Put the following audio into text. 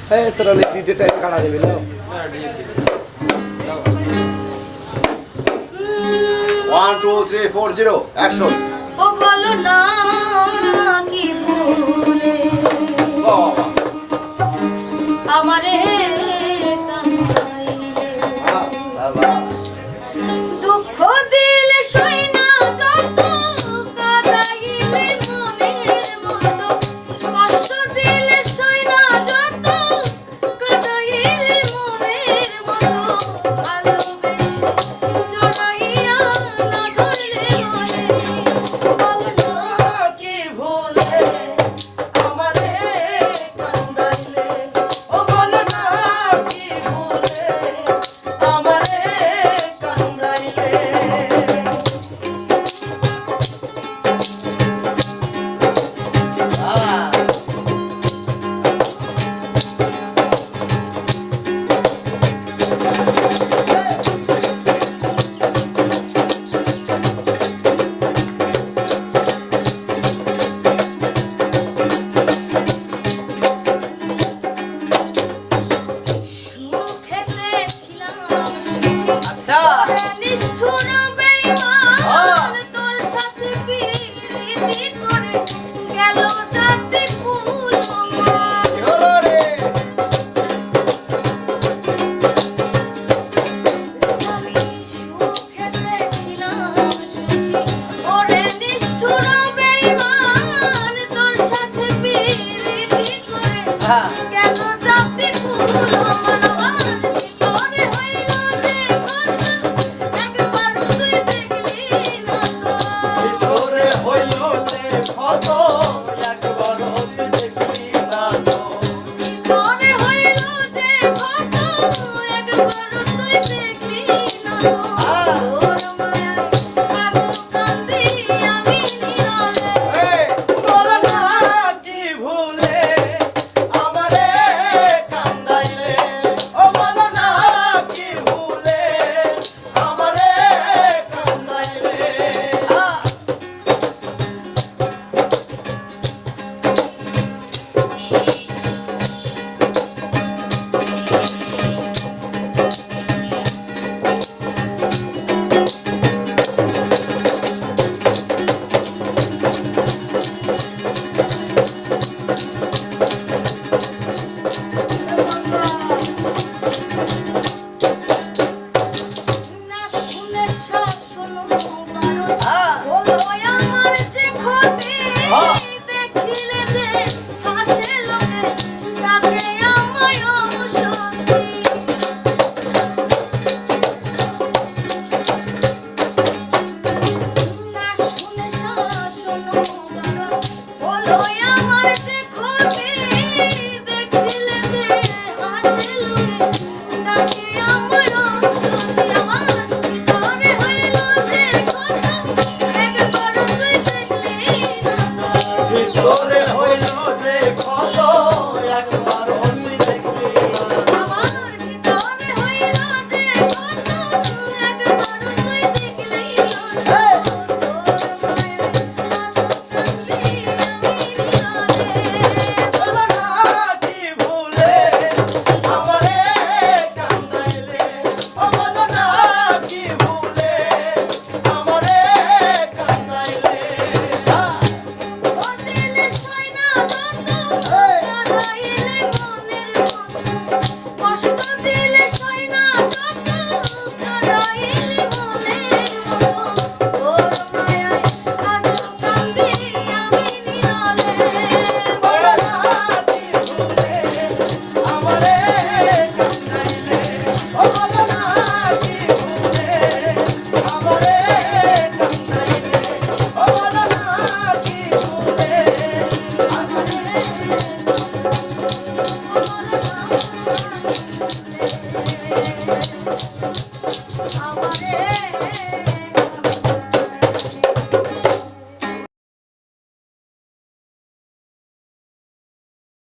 Hey, sir, only DJ time kara debi no. 1 2 3 4 0 action. ও বলো না কি ভুলে আমারে দুঃখ দিলে সই না যত কাঁদাইলে মনের মতো কষ্ট দিলে সই না যত কাঁদাইলে মনের মতো ভালোবেসে জড়াইয়া না ধরলে মনে বলো না কি ভুলে আমারে কাঁদাইলে ও বলো না কি ভুলে আমারে কাঁদাইলে সুখেতে ছিলাম আচ্ছা নিষ্ঠুর বেঈমান তোর সাথে প্রীতি করে গেল জাতি কুল আমার হলো রে আমি সুখেতে ছিলাম সুখী ওরে নিষ্ঠুর বেঈমান তোর সাথে প্রীতি করে হ্যাঁ গেল জাতি কুল আমার ভিতরে হইল যে একবার তুই দেখলি না তো তোরে হইল যে কত একবার দেখি না তো ভিতরে হইল যে কত একবার তুই দেখলি না তো ওর মায়ায় এত কান্দি আমি নিরালে এই বলো না কি ভুলে আমারে কান্দাইলে ও বলো না কি ভুলে আমারে কান্দাইলে না শুনে শাসন বারণ হলো আমার যে ক্ষতি দেখিলে যে হাসে লোকে তাকে আমায় অসতি না শুনে শাসন বারণ হলো আমার যে ক্ষতি দেখিলে যে হাসে লোকে তাকে আমায় অসতি আমার ভিতরে হইল যে কত একবার তুই দেখলি না তো তোরে হইল যে কত একবার তুই দেখলি না আমার ভিতরে হইল যে কত একবার তুই দেখলি না তোর মায়ের কাছে বলো না কি ভুলে আমারে কান্দাইলে ও বলো না কি ভুলে আমারে কান্দাইলে ও দিলে সই না যত কাঁদাইলে মনের মতো কষ্ট দিলে সই না যত কাঁদাইলে মনের মতো তোর মায়ায় এত কান্দি আমি নিরালে বলো না কি ভুলে আমারে কান্দাইলে ও বলো না কি ভুলে আমারে কান্দাইলে ও বলো না কি ভুলে আমারে